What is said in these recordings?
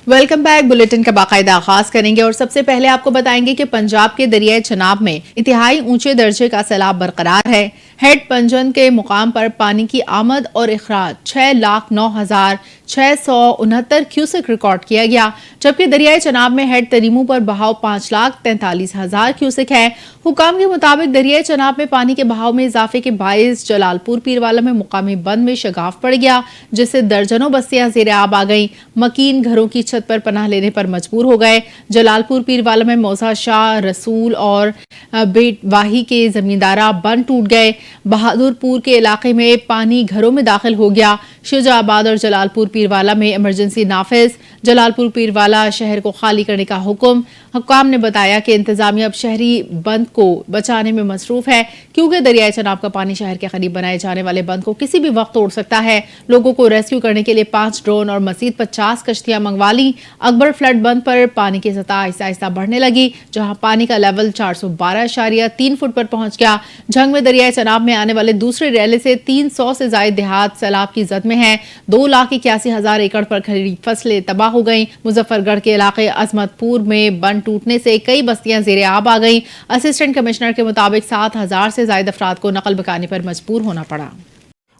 Welcome back. Bulletin का बाकायदा आगाज करेंगे और सबसे पहले आपको बताएंगे कि पंजाब के दरियाई चनाब में इंतहाई ऊंचे दर्जे का सैलाब बरकरार है। हेड पंजन के मुकाम पर पानी की आमद और इखराज 6,09,669 क्यूसेक रिकॉर्ड किया गया, जबकि दरियाई चनाब में हेड तरीमू पर बहाव 5,43,000 क्यूसेक है। हुकाम के मुताबिक दरियाई चनाब में पानी के बहाव में इजाफे के बायस जलालपुर पीरवाला में मुकामी बंद में शगाफ पड़ गया, जिससे दर्जनों बस्तियां ज़ेरे आब आ गईं। मकीन घरों की छत पर पनाह लेने पर मजबूर हो गए। जलालपुर पीरवाला में मौसा शाह, रसूल और बेटवाही के जमींदारा बंद टूट गए। बहादुरपुर के इलाके में पानी घरों में दाखिल हो गया। शुजाबाद और जलालपुर पीरवाला में इमरजेंसी नाफिज। जलालपुर पीरवाला शहर को खाली करने का हुक्म। हुक्काम ने बताया कि इंतजामिया अब शहरी बंद को बचाने में मसरूफ है, क्योंकि दरियाई चनाब का पानी शहर के करीब बनाए जाने वाले बंद को किसी भी वक्त तोड़ सकता है। लोगों को रेस्क्यू करने के लिए 5 ड्रोन और मजीद 50 कश्तियां मंगवा ली। अकबर फ्लड बंद पर पानी की सतह आहिस्ता आहिस्ता बढ़ने लगी, जहां पानी का लेवल 412.3 फुट पर पहुंच गया। झंग में दरियाई चनाब में आने वाले दूसरे रेले से 300 से ज्यादा देहात सैलाब की जद में है। 2,81,000 एकड़ पर खड़ी फसलें तबाह हो गई। मुजफ्फरगढ़ के इलाके अजमतपुर में बंद टूटने से कई बस्तियां ज़ेरे आब आ गईं। असिस्टेंट कमिश्नर के मुताबिक 7,000 से ज्यादा अफराद को नकल बकाने पर मजबूर होना पड़ा।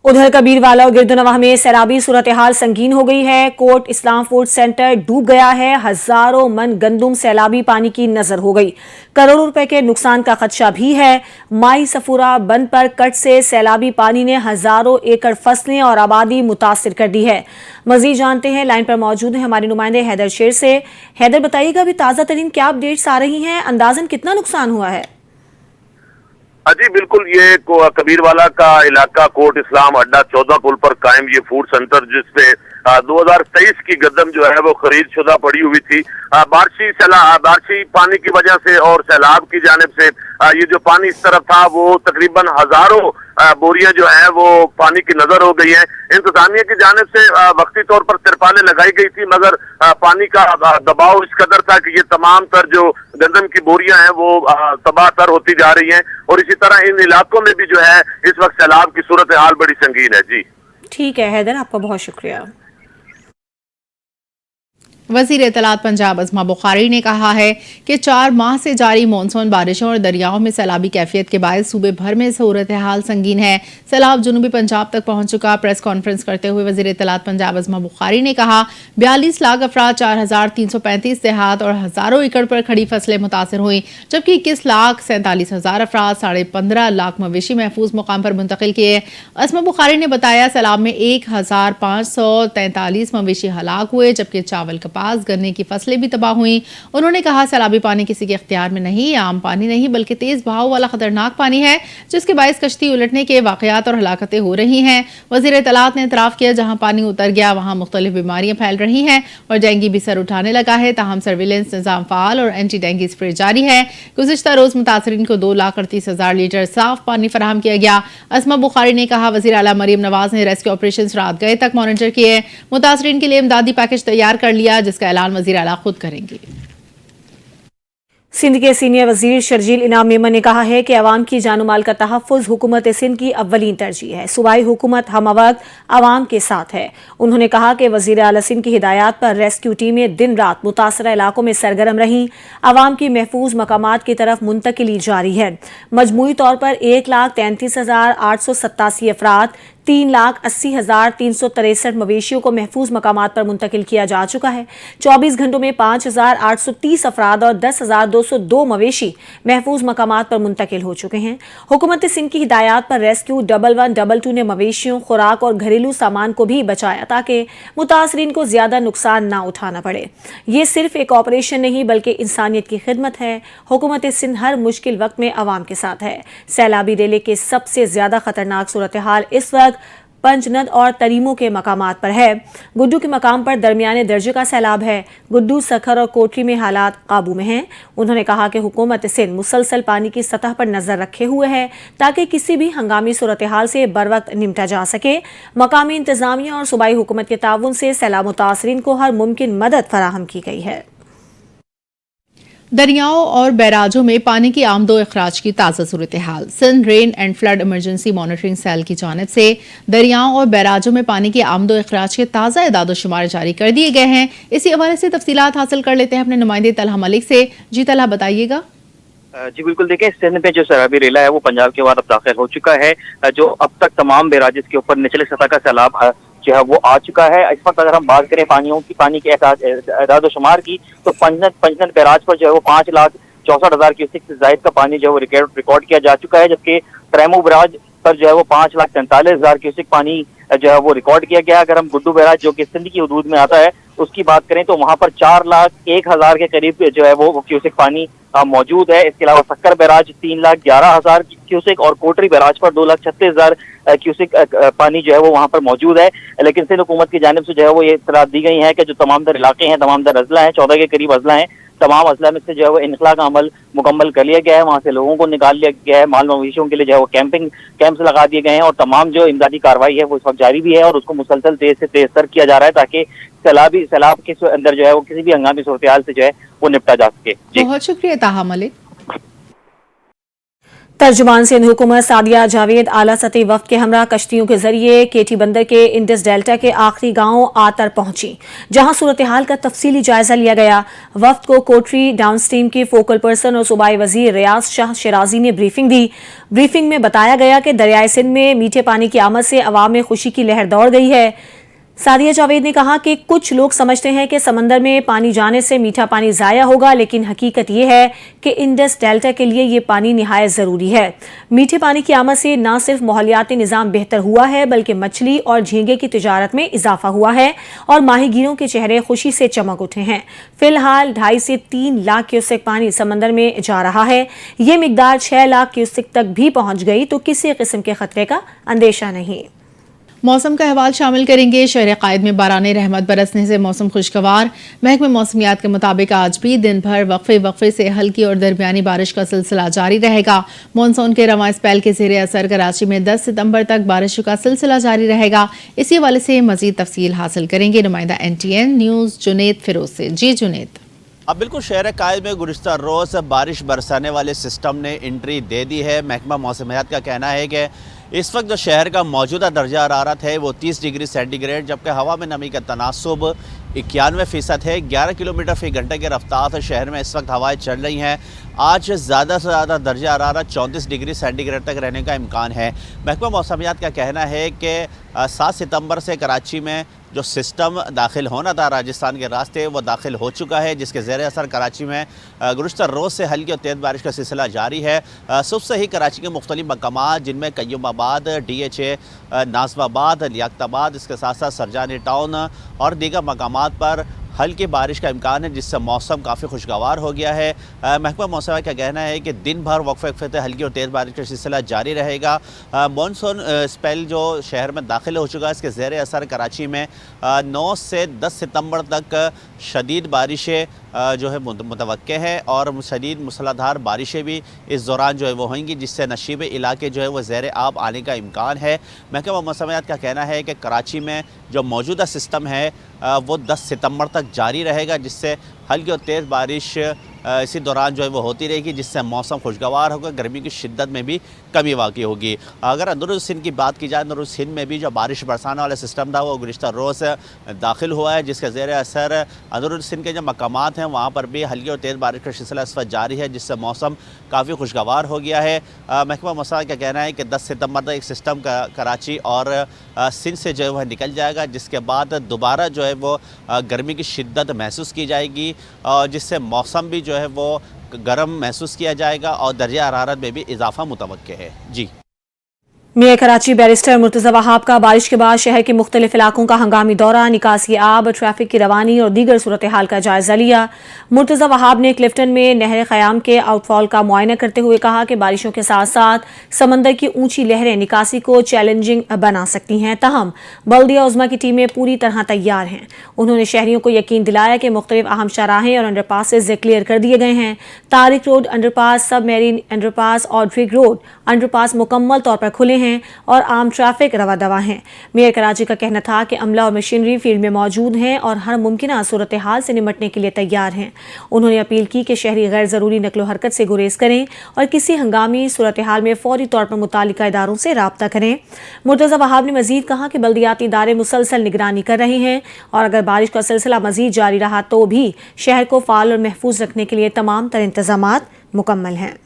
उधर कबीरवाला और गिरदुनवाह में सैलाबी सूरत हाल संगीन हो गई है। कोट इस्लाम फूड सेंटर डूब गया है। हजारों मन गंदुम सैलाबी पानी की नजर हो गई। करोड़ों रुपए के नुकसान का खदशा भी है। माई सफूरा बंद पर कट से सैलाबी पानी ने हजारों एकड़ फसलें और आबादी मुतासिर कर दी है। मजीद जानते हैं, लाइन पर मौजूद है हमारे नुमाइंदे हैदर शेर से। हैदर, बताइएगा अभी ताजा तरीन क्या अपडेट्स आ रही हैं, अंदाजन कितना नुकसान हुआ है? जी बिल्कुल, ये कबीरवाला का इलाका कोट इस्लाम अड्डा 14 पुल पर कायम ये फूड सेंटर, जिसपे 2023 की गदम जो है वो खरीद शुदा पड़ी हुई थी। बारिशी पानी की वजह से और सैलाब की जानिब से ये जो पानी इस तरफ था वो तकरीबन हजारों बोरियां जो है वो पानी की नजर हो गई है। इंतजामिया की जानिब से वक्ती तौर पर तिरपालें लगाई गई थी, मगर पानी का दबाव इस कदर था कि ये तमाम तर जो गंदम की बोरियां हैं वो तबाह तर होती जा रही हैं। और इसी तरह इन इलाकों में भी जो है इस वक्त सैलाब की सूरत हाल बड़ी संगीन है। जी ठीक है हैदर, आपका बहुत शुक्रिया। वज़ीर इत्तलात पंजाब अज़मा बुखारी ने कहा है कि 4 माह से जारी मानसून बारिशों और दरियाओं में सैलाबी कैफियत के बायस सूबे भर में सूरत हाल संगीन है। सैलाब जुनूबी पंजाब तक पहुंच चुका। प्रेस कॉन्फ्रेंस करते हुए वज़ीर इत्तलात पंजाब अज़मा बुखारी ने कहा, 42 लाख अफराद, 4,335 देहात और हजारों एकड़ पर खड़ी फसलें मुतासर हुई, जबकि 21,47,000 अफराद, 15.5 लाख मवेशी महफूज मुकाम पर मुंतकिल किए। अज़मा बुखारी ने बताया, सैलाब में 1,543 मवेशी हलाक हुए, जबकि चावल पास गन्ने की फसलें भी तबाह हुई। उन्होंने कहा, सैलाबी पानी किसी के इख्तियार में नहीं, आम पानी नहीं बल्कि तेज बहाव वाला खतरनाक पानी है, जिसके बायस कश्ती उलटने के वाकयात और हलाकतें हो रही हैं। वज़ीर इत्तलात ने इतराफ़ किया, जहां पानी उतर गया वहां मुख्तलिफ बीमारियां फैल रही हैं और डेंगू भी सर उठाने लगा है। ताहम सर्विलेंस निज़ाम फ़ाल और एंटी डेंगू स्प्रे जारी है। गुज़िश्ता रोज मुतासरीन को 2,38,000 लीटर साफ पानी फराहम किया गया। अज़मा बुखारी ने कहा, वज़ीर आला मरीम नवाज ने रेस्क्यू ऑपरेशन रात गए तक मॉनिटर किए। मुतासरीन के लिए इमदादी पैकेज तैयार कर लिया, जिसका ऐलान वज़ीर आला खुद करेंगे। सिंध के सीनियर वजीर शर्जील इनाम मेमन ने कहा है कि अवाम की जानो माल का तहफ़्फ़ुज़ हुकूमत सिंध की अव्वलीन तरजीह है। सूबाई हुकूमत हमवक्त अवाम के साथ है। उन्होंने कहा कि वज़ीर आला सिंध की हिदायत पर रेस्क्यू टीमें दिन रात मुतासरा इलाकों में सरगर्म रहीं। अवाम की महफूज मकामात की तरफ मुंतकिली जारी है। मजमूई तौर पर 1,33,887 अफराद, 3,80,363 मवेशियों को महफूज मकामात पर मुंतकिल किया जा चुका है। 24 घंटों में 5,830 अफराद और 10,202 मवेशी महफूज मकामात पर मुंतकिल हो चुके हैं। हुकूमत सिंध की हिदायत पर रेस्क्यू 1112 ने मवेशियों, खुराक और घरेलू सामान को भी बचाया, ताकि मुतासरीन को ज्यादा नुकसान ना उठाना पड़े। ये सिर्फ एक ऑपरेशन नहीं बल्कि इंसानियत की खिदमत है। हुकूमत सिंध हर मुश्किल वक्त में अवाम के साथ है। सैलाबी रेले के सबसे ज्यादा खतरनाक सूरत हाल इस वक्त पंजनद और तरीमों के मकामात पर है। गुड्डू के मकाम पर दरमियाने दर्जे का सैलाब है। गुड्डू, सखर और कोटरी में हालात काबू में हैं। उन्होंने कहा कि हुकूमत सिंध मुसलसल पानी की सतह पर नजर रखे हुए है, ताकि किसी भी हंगामी सूरत हाल से बर वक्त निपटा जा सके। मकामी इंतजामिया और सूबाई हुकूमत के ताउन से सैलाब मुतासरीन को हर मुमकिन मदद फराहम की गई है। दरियाओं और बैराजों में पानी की आमदो अखराज की ताज़ा सूरत हाल। Sindh rain and flood emergency monitoring cell की जानिब से दरियाओं और बैराजों में पानी की आमदो अखराज के ताज़ा एदाद-ओ-शुमार जारी कर दिए गए हैं। इसी हवाले से तफसीलात हासिल कर लेते हैं अपने नुमाइंदे तलहा मलिक से। जी तलहा, बताइएगा। जी बिल्कुल, देखिए सिंध में जो सैलाबी रेला है वो पंजाब के बाद अब दाखिल हो चुका है। जो अब तक तमाम बैराजेस के ऊपर निचले सतह का सैलाब जो है वो आ चुका है। इस वक्त अगर हम बात करें पानी के एदाद शुमार की, तो पंजनद बैराज पर जो है वो 5,64,000 क्यूसेक से जायद का पानी जो है वो रिकॉर्ड किया जा चुका है, जबकि ट्रेमो बैराज पर जो है वो 5,43,000 क्यूसेक पानी जो है वो रिकॉर्ड किया गया। अगर हम गुड्डू बैराज जो कि सिंध की हदूद में आता है उसकी बात करें तो वहां पर 4,01,000 के करीब जो है वो क्यूसेक पानी मौजूद है। इसके अलावा सक्कर बैराज 3,11,000 क्यूसेक और कोटरी बैराज पर 2,36,000 क्यूसेक पानी जो है वो वहां पर मौजूद है। लेकिन सिंध हुकूमत की जानिब से जो है वो ये इत्तलात दी गई है कि जो तमाम दर इलाके हैं, तमाम दर अजला हैं, 14 के करीब अजला हैं, तमाम अजला में से जो है वो इनखला का अमल मुकम्मल कर लिया गया है। वहां से लोगों को निकाल लिया गया है। माल मवेशियों के लिए जो है वो कैंप्स लगा दिए गए हैं और तमाम जो इमदादी कार्रवाई है वो इस वक्त जारी भी है और उसको मुसलसल तेज से तेज तर किया जा रहा है ताकि सैलाब के अंदर जो है वो किसी भी हंगामी सूरत हाल से जो है वो निपटा जा सके। बहुत शुक्रिया ताहा मलिक। तर्जुमान सिंध हुकूमत सादिया जावेद आला सतही वफ्द के हमरा कश्तियों के जरिए केटी बंदर के इंडस डेल्टा के आखिरी गांव आतर पहुंची, जहां सूरत हाल का तफसीली जायजा लिया गया। वफ्द को कोटरी डाउन स्ट्रीम के फोकल पर्सन और सूबाई वजीर रियाज शाह शिराजी ने ब्रीफिंग दी। ब्रीफिंग में बताया गया कि दरियाए सिंध में मीठे पानी की आमद से अवाम में खुशी की लहर दौड़ गई है। सादिया जावेद ने कहा कि कुछ लोग समझते हैं कि समंदर में पानी जाने से मीठा पानी ज़ाया होगा, लेकिन हकीकत ये है कि इंडस डेल्टा के लिए ये पानी निहायत ज़रूरी है। मीठे पानी की आमद से न सिर्फ माहौलियाती निज़ाम बेहतर हुआ है बल्कि मछली और झींगे की तिजारत में इजाफा हुआ है और माहीगीरों के चेहरे खुशी से चमक उठे हैं। फिलहाल 2.5 से 3 लाख क्यूसेक पानी समंदर में जा रहा है। ये मिकदार 6 लाख क्यूसेक तक भी पहुँच गई तो किसी किस्म के खतरे का अंदेशा नहीं। मौसम का अहवाल शामिल करेंगे। शहर कायद में बाराने रहमत बरसने से मौसम खुशगवार। महकमे मौसमियात के मुताबिक आज भी दिन भर वक्फे से हल्की और दरमियानी बारिश का सिलसिला जारी रहेगा। मानसून के रवां स्पेल के ज़ेरे असर कराची में 10 सितंबर तक बारिश का सिलसिला जारी रहेगा। इसी हवाले से मजीद तफसील हासिल करेंगे नुमाइंदा NTN न्यूज़ जुनेद फिरोज से। जी जुनेद। अब बिल्कुल शहर कायद में गुज़िश्ता रोज़ बारिश बरसाने वाले सिस्टम ने एंट्री दे दी है। महकमा मौसमियात का कहना है कि इस वक्त जो शहर का मौजूदा दर्जा हरारत है वो 30 डिग्री सेंटीग्रेड, जबकि हवा में नमी का तनासुब 91% है। 11 किलोमीटर फी घंटे की रफ्तार से शहर में इस वक्त हवाएं चल रही हैं। आज ज़्यादा से ज़्यादा दर्जा हरारत 34 डिग्री सेंटीग्रेड तक रहने का इम्कान है। महकमा मौसमियात का कहना है कि 7 सितंबर से कराची में जो सिस्टम दाखिल होना था राजस्थान के रास्ते वो दाखिल हो चुका है, जिसके ज़ेरे असर कराची में गुज़िश्ता रोज़ से हल्की और तेज़ बारिश का सिलसिला जारी है। सुबह से ही कराची के मुख्तलिफ मकामात जिनमें कय्यूमाबाद, DHA, नाज़िमाबाद, लियाकताबाद, इसके साथ साथ सरजानी टाउन और दीगर मकामात पर हल्की बारिश का इम्कान है, जिससे मौसम काफ़ी खुशगवार हो गया है। महकमा मौसम का कहना है कि दिन भर वक्फे से हल्की और तेज़ बारिश का सिलसिला जारी रहेगा। मानसून स्पेल जो शहर में दाखिल हो चुका है, इसके ज़ेरे असर कराची में 9 से 10 सितंबर तक शदीद बारिशें जो है मुतवक्के हैं और शदीद मूसलाधार बारिशें भी इस दौरान जो है वो होंगी, जिससे नशीबे इलाके जो है वो ज़ेरे आब आने का इम्कान है। महकमा मौसमियात का कहना है कि कराची में जो मौजूदा सिस्टम है वो 10 सितंबर तक जारी रहेगा, जिससे हल्की और तेज़ बारिश इसी दौरान जो है वो होती रहेगी, जिससे मौसम खुशगवार होगा, गर्मी की शिद्दत में भी कमी वाक़ई होगी। अगर अंदरुल सिंध की बात की जाए, अंदरुल सिंध में भी जो बारिश बरसाने वाला सिस्टम था वो गुज़िश्ता रोज़ दाखिल हुआ है, जिसके ज़ेरे असर अंदरुल सिंध के जो मकामात हैं वहाँ पर भी हल्की और तेज़ बारिश का सिलसिला इस वक्त जारी है, जिससे मौसम काफ़ी खुशगवार हो गया है। महकमा मौसम का कहना है कि 10 सितंबर तक एक सिस्टम कराची और सिंध से जो है वह निकल जाएगा, जिसके बाद दोबारा जो है वो गर्मी की शिद्दत महसूस की जाएगी और जिससे मौसम भी जो है वो गर्म महसूस किया जाएगा और दर्जा हरारत में भी इजाफा मुतवक्के है। जी। मेयर कराची बैरिस्टर मुर्तज़ा वहाब का बारिश के बाद शहर के मुख्तलिफ इलाकों का हंगामी दौरा, निकासी आब, ट्रैफिक की रवानी और दीगर सूरत हाल का जायजा लिया। मुर्तज़ा वहाब ने क्लिफ्टन में नहर ख़याम के आउटफॉल का मुआयना करते हुए कहा कि बारिशों के साथ साथ समंदर की ऊंची लहरें निकासी को चैलेंजिंग बना सकती हैं, ताहम बल्दिया उज़्मा की टीमें पूरी तरह तैयार हैं। उन्होंने शहरियों को यकीन दिलाया कि मुख्तलिफ अहम शाहराहें और अंडरपासेस क्लियर कर दिए गए हैं। तारिक रोड अंडरपास, सब मेरीन अंडरपास और ड्रिग रोड अंडरपास मुकम्मल तौर पर खुले हैं और आम ट्रैफिक रवा दवा हैं। मेयर कराची का कहना था कि अमला और मशीनरी फील्ड में मौजूद हैं और हर मुमकिन सूरत हाल से निमटने के लिए तैयार हैं। उन्होंने अपील की कि शहरी गैर ज़रूरी नकलो हरकत से गुरेज करें और किसी हंगामी सूरत हाल में फौरी तौर पर मुतालिका इदारों से राब्ता करें। मुर्तज़ा वहाब ने मज़ीद कहा कि बल्दियाती इदारे मुसलसल निगरानी कर रहे हैं और अगर बारिश का सिलसिला मज़ीद जारी रहा तो भी शहर को फाल और महफूज रखने के लिए तमाम तर इंतज़ामात मुकम्मल हैं।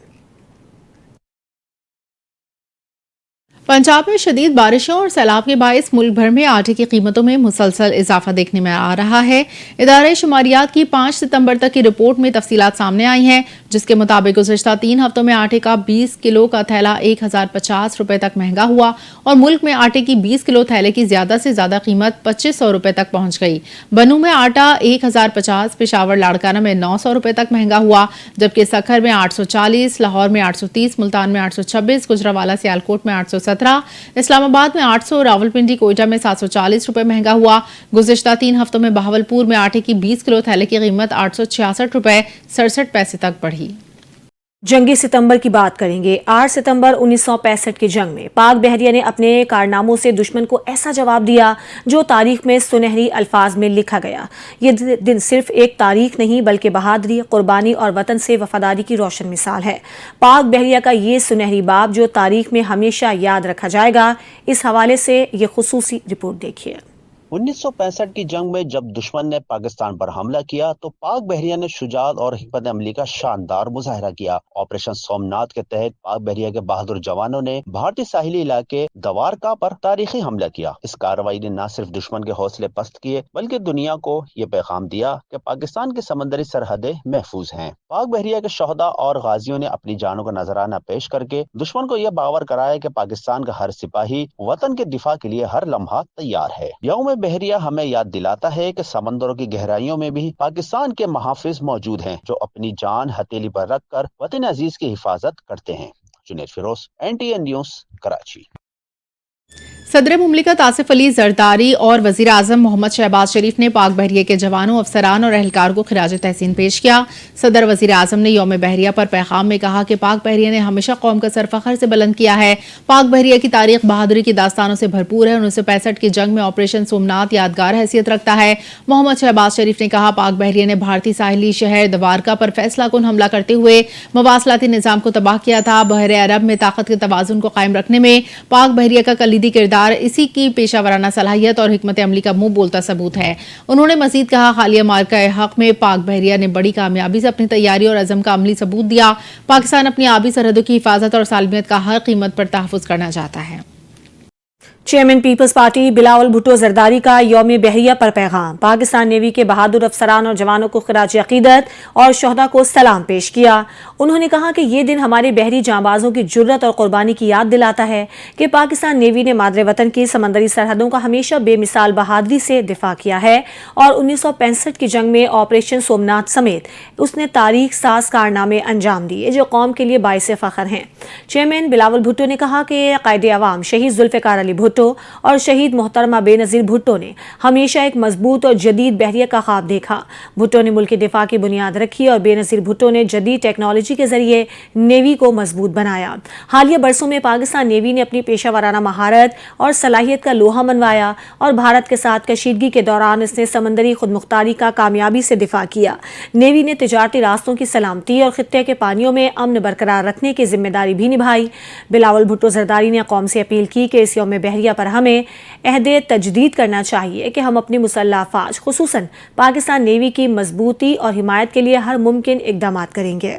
पंजाब में शदीद बारिशों और सैलाब के बायस मुल्क भर में आटे की कीमतों में मुसलसल इजाफा देखने में आ रहा है। इदारे शुमारियात की 5 सितंबर तक की रिपोर्ट में तफसीलात सामने आई हैं, जिसके मुताबिक गुज़श्ता 3 हफ्तों में आटे का 20 किलो का थैला 1050 रुपए तक महंगा हुआ और मुल्क में आटे की 20 किलो थैले की ज्यादा से ज्यादा कीमत 2500 रुपए तक पहुंच गई। बनू में आटा 1050, पेशावर लाड़काना में 900 रुपए तक महंगा हुआ, जबकि सखर में 840, लाहौर में 830, मुल्तान में 826, गुजरावाला सियालकोट में 817, इस्लामाबाद में 800, रावलपिंडी कोयटा में 740 रुपए महंगा हुआ। गुज़िश्ता 3 हफ्तों में बहावलपुर में आटे की 20 किलो थैले की कीमत 866 रुपए 67 पैसे तक बढ़ी। जंगी सितंबर की बात करेंगे। 8 सितंबर 1965 की जंग में पाक बहरिया ने अपने कारनामों से दुश्मन को ऐसा जवाब दिया जो तारीख में सुनहरी अल्फाज में लिखा गया। ये दिन सिर्फ एक तारीख नहीं बल्कि बहादुरी, कुर्बानी और वतन से वफादारी की रोशन मिसाल है। पाक बहरिया का ये सुनहरी बाब जो तारीख में हमेशा याद रखा जाएगा। इस हवाले से ये खुसूसी रिपोर्ट देखिए। 1965 की जंग में जब दुश्मन ने पाकिस्तान पर हमला किया तो पाक बहरिया ने शुजात और हिकमत अमली का शानदार मुजाहरा किया। ऑपरेशन सोमनाथ के तहत पाक बहरिया के बहादुर जवानों ने भारतीय साहिली इलाके दवारका पर तारीखी हमला किया। इस कार्रवाई ने न सिर्फ दुश्मन के हौसले पस्त किए बल्कि दुनिया को ये पैगाम दिया कि पाकिस्तान की समंदरी सरहदें महफूज हैं। पाक बहरिया के शोहदा और गाजियों ने अपनी जानों का नजराना पेश करके दुश्मन को यह बावर कराया कि पाकिस्तान का हर सिपाही वतन के दिफा के लिए हर लम्हा तैयार है। यौम बहरिया हमें याद दिलाता है कि समंदरों की गहराइयों में भी पाकिस्तान के महाफिज मौजूद हैं जो अपनी जान हथेली पर रखकर वतन अजीज की हिफाजत करते हैं। Junaid Feroz, NTN news, Karachi. सदर मुमलिकत आसिफ अली जरदारी और वजीर आजम मोहम्मद शहबाज शरीफ ने पाक बहरिया के जवानों, अफसरान और एहलकार को खिराज तहसीन पेश किया। सदर वजीर आजम ने यौम बहरिया पर पैगाम में कहा कि पाक बहरिया ने हमेशा कौम का सर फखर से बुलंद किया है। पाक बहरिया की तारीख बहादुरी की दास्तानों से भरपूर है। 1965 की जंग में ऑपरेशन सोमनाथ यादगार हैसियत रखता है। मोहम्मद शहबाज शरीफ ने कहा, पाक बहरिया ने भारतीय साहिली शहर दवारका पर फैसला कुन हमला करते हुए मवासलाती निजाम को तबाह किया था। बहरे अरब में ताकत के तवाजुन को कायम रखने में पाक बहरिया का कलीदी किरदार इसी की पेशावराना सलाहियत और हिकमत अमली का मुंह बोलता सबूत है। उन्होंने मजीद कहा, हालिया मार्का हक में पाक बहरिया ने बड़ी कामयाबी से अपनी तैयारी और अज़म का अमली सबूत दिया। पाकिस्तान अपनी आबी सरहदों की हिफाजत और सालमियत का हर कीमत पर तहफ़्फ़ुज़ करना चाहता है। चेयरमैन पीपल्स पार्टी बिलावल भुट्टो जरदारी का यौम बहरिया पर पैगाम। पाकिस्तान नेवी के बहादुर अफसरान और जवानों को खिराज अकीदत और शोहदा को सलाम पेश किया। उन्होंने कहा कि ये दिन हमारे बहरी जांबाजों की जुर्रत और कुर्बानी की याद दिलाता है कि पाकिस्तान नेवी ने मादरे वतन की समंदरी सरहदों का हमेशा बेमिसाल बहादुरी से दिफा किया है और 1965 की जंग में ऑपरेशन सोमनाथ समेत उसने तारीख साज कारनामे अंजाम दिए जो कौम के लिए बाइस फख्र हैं। चेयरमैन बिलावल भुट्टो ने कहा कि कायदे अवाम शहीद जुल्फ़िकार अली भुट्टो और शहीद मोहतरमा बेनज़ीर भुट्टो ने हमेशा एक मजबूत और जदीद बहरिया का ख्वाब देखा। भुट्टो ने मुल्क की दिफा की बुनियाद रखी और बेनज़ीर भुट्टो ने जदीद टेक्नोलॉजी के जरिए नेवी को मजबूत बनाया। हालिया बरसों में पाकिस्तान नेवी ने अपनी पेशावराना महारत और सलाहियत का लोहा मनवाया और भारत के साथ कशीदगी के दौरान इसने समंदरी खुदमुख्तारी का कामयाबी से दिफा किया। नेवी ने तिजारती रास्तों की सलामती और खित्ते के पानियों में अमन बरकरार रखने की जिम्मेदारी भी निभाई। बिलावल भुट्टो जरदारी ने कौम से अपील की कि इस यौम बहरिया पर हमें अहदे तजदीद करना चाहिए कि हम अपनी मुसल्लह अफवाज खुसूसन पाकिस्तान नेवी की मजबूती और हिमायत के लिए हर मुमकिन इक़दाम करेंगे।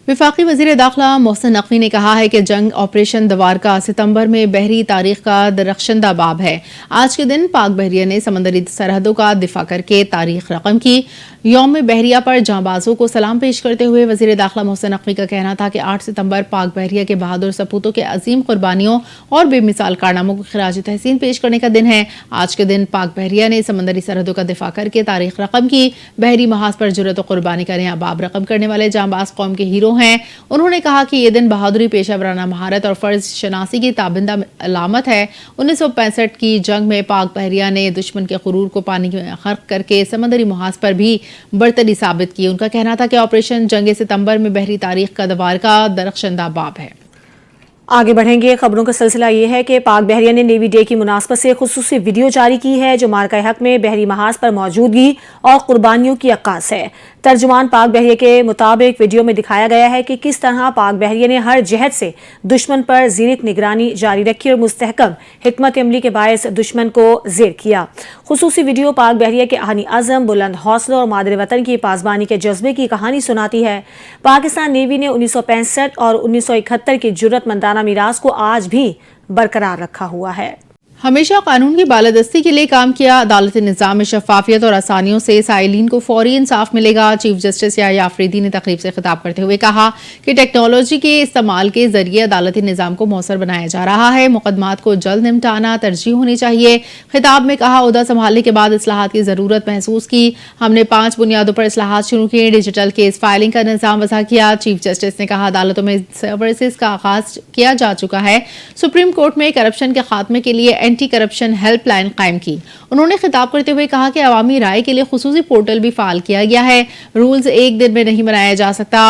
वफाकी वज़ीर दाखिला मोहसिन नकवी ने कहा है कि जंग ऑपरेशन दवारका सितंबर में बहरी तारीख का दरख्शंदा बाब है। आज के दिन पाक बहरिया ने समंदरी सरहदों का दिफा करके तारीख रकम की। यौम बहरिया पर जांबाजों को सलाम पेश करते हुए वज़ीर दाखिला मोहसिन नकवी का कहना था कि 8 सितंबर पाक बहरिया के बहादुर सपूतों के अजीम कुर्बानियों और बेमिसाल कारनामों को खिराज तहसीन पेश करने का दिन है। आज के दिन पाक बहरिया ने समंदरी सरहदों का दिफा करके तारीख रकम की। बहरी महाज पर जुर्रत और कुर्बानी का नया बाब रकम करने वाले जांबाज कौम के हीरो हैं। उन्होंने कहा कि ये दिन बहादुरी, पेशावराना महारत और फर्ज शनासी की ताबिंदा अलामत है। 1965 की जंग में पाक बहरिया ने दुश्मन के गुरूर को पानी में गर्क करके समंदरी मुहाज पर भी बरतरी साबित की। उनका कहना था कि ऑपरेशन जंग सितंबर में बहरी तारीख का दवार का दरख्शंदा बाब है। आगे बढ़ेंगे। खबरों का सिलसिला ये है कि पाक बहरिया ने नेवी डे की मुनासबत से खुसूसी वीडियो जारी की है जो मार्का हक में बहरी महाज पर मौजूदगी और कुर्बानियों की अक्कास है। तर्जुमान पाक बहरिया के मुताबिक वीडियो में दिखाया गया है कि किस तरह पाक बहरिया ने हर जहत से दुश्मन पर ज़ीरक निगरानी जारी रखी और मुस्तहकम हिकमत अमली के बायस दुश्मन को ज़ेर किया। खुसूसी वीडियो पाक बहरिया के आनी अज़म, बुलंद हौसलों और मादर वतन की पासबानी के जज्बे की कहानी सुनाती है। पाकिस्तान नेवी ने 1965 और 1971 की जुर्रतमंदाना मीरास को आज भी बरकरार रखा हुआ है। हमेशा कानून की बालादस्ती के लिए काम किया। अदालती निज़ाम में शफाफियत और आसानियों से साइलिन को फौरी इंसाफ मिलेगा। चीफ जस्टिस याह्या अफरीदी ने तकरीब से खिताब करते हुए कहा कि टेक्नोलॉजी के इस्तेमाल के जरिए अदालती निज़ाम को मौसर बनाया जा रहा है। मुकदमात को जल्द निपटाना तरजीह होनी चाहिए। खिताब में कहा, ओहदा संभालने के बाद इस्लाहात की ज़रूरत महसूस की। हमने 5 बुनियादों पर इस्लाहात शुरू किए। डिजिटल केस फाइलिंग का निज़ाम वज़ा किया। चीफ जस्टिस ने कहा, अदालतों में सर्विसेज का आगाज किया जा चुका है। सुप्रीम कोर्ट में करप्शन के खात्मे के लिए एंटी करप्शन हेल्पलाइन कायम की। उन्होंने खिताब करते हुए कहा कि अवामी राय के लिए खुसूसी पोर्टल भी फाल किया गया है। रूल्स एक दिन में नहीं बनाया जा सकता।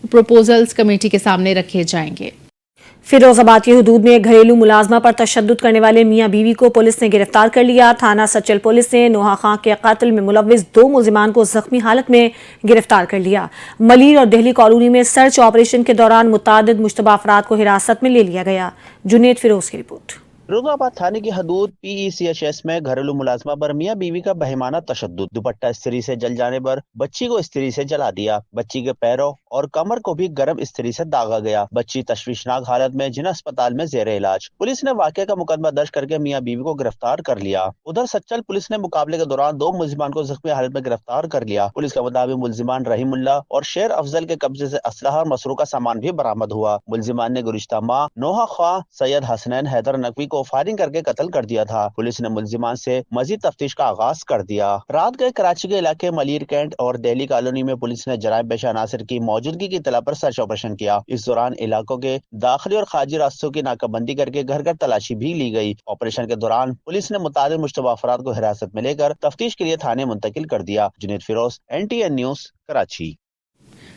प्रपोजल्स कमेटी के सामने रखे जाएंगे। फिरोजाबाद की हुदूद में घरेलू मुलाजमा पर तशद्दुद करने वाले मियां बीवी को पुलिस ने गिरफ्तार कर लिया। थाना सचल पुलिस ने नोहा खां के कत्ल में मुलव्विस 2 मुलजिमान को जख्मी हालत में गिरफ्तार कर लिया। मलीर और दिल्ली कॉलोनी में सर्च ऑपरेशन के दौरान मुतादिद मुश्तबा अफराद को हिरासत में ले लिया गया। जुनेद फिरोज की रिपोर्ट। फिरोजाबाद थाने की हदूद PECHS में घरेलू मुलाजमा पर मियां बीवी का बहिमाना तशद्दुद। दुपट्टा स्त्री से जल जाने पर बच्ची को स्त्री से जला दिया। बच्ची के पैरों और कमर को भी गर्म स्त्री से दागा गया। बच्ची तशवीशनाक हालत में जिना अस्पताल में जेर इलाज। पुलिस ने वाकये का मुकदमा दर्ज करके मियां बीवी को गिरफ्तार कर लिया। उधर सच्चल पुलिस ने मुकाबले के दौरान 2 मुलजिमान को जख्मी हालत में गिरफ्तार कर लिया। पुलिस के मुताबिक मुलजिमान रहीमुल्ला और शेर अफजल के कब्जे से असलहा और मसरूका सामान भी बरामद हुआ। मुलजिमान ने गुज़िश्ता माह नोहा खां सैयद हसनैन हैदर नकवी को फायरिंग करके कत्ल कर दिया था। पुलिस ने मुलजिमान से मजीद तफ्तीश का आगाज कर दिया। रात गए कराची के इलाके मलीर कैंट और दिल्ली कॉलोनी में पुलिस ने जराइम पेशा अनासर की मौजूदगी की इत्तला पर सर्च ऑपरेशन किया। इस दौरान इलाकों के दाखिली और खारजी रास्तों की नाकाबंदी करके घर घर तलाशी भी ली गई। ऑपरेशन के दौरान पुलिस ने मुतादिद मुश्तबा अफराद को हिरासत में लेकर तफ्तीश के लिए थाने मुंतकिल कर दिया। Junaid Firoz, NTN news, Karachi.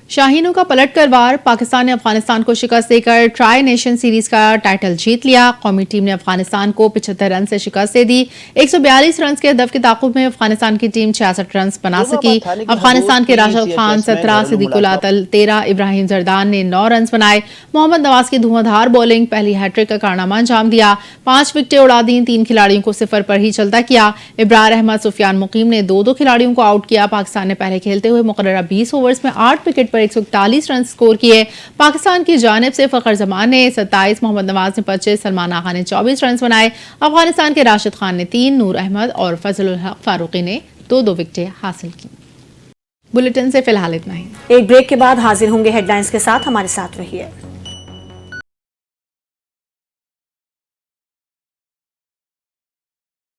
शाहीनों का पलटकर वार। पाकिस्तान ने अफगानिस्तान को शिकस्त देकर ट्राई नेशन सीरीज का टाइटल जीत लिया। कौमी टीम ने अफगानिस्तान को 75 रन से शिकस्त दे दी। 142 रन के हदफ के ताकुब में अफगानिस्तान की टीम 66 रन बना सकी। अफगानिस्तान के राशिद खान 17, सिद्दीकुल अतल 13, इब्राहिम जरदान ने 9 रन बनाए। मोहम्मद नवाज की धुआंधार बॉलिंग पहली हैट्रिक का कारनामा अंजाम दिया। 5 विकेटें उड़ा दी। 3 खिलाड़ियों को 0 पर ही चलता किया। इब्रार अहमद, सुफियान मुकीम ने 2-2 खिलाड़ियों को आउट किया। पाकिस्तान ने पहले खेलते हुए मुकर्ररा 20 ओवर्स में 8 विकेट पर 141 रन स्कोर किए। पाकिस्तान की जानिब से फखर जमान ने 27, मोहम्मद नवाज ने 25, सलमान आगा ने 24 रन बनाए। अफगानिस्तान के राशिद खान ने 3, नूर अहमद और फजलुल हक फारूकी ने 2-2 विकेटें हासिल की। बुलेटिन से फिलहाल इतना ही। एक ब्रेक के बाद हाजिर होंगे हेडलाइंस के साथ, हमारे साथ रहिए।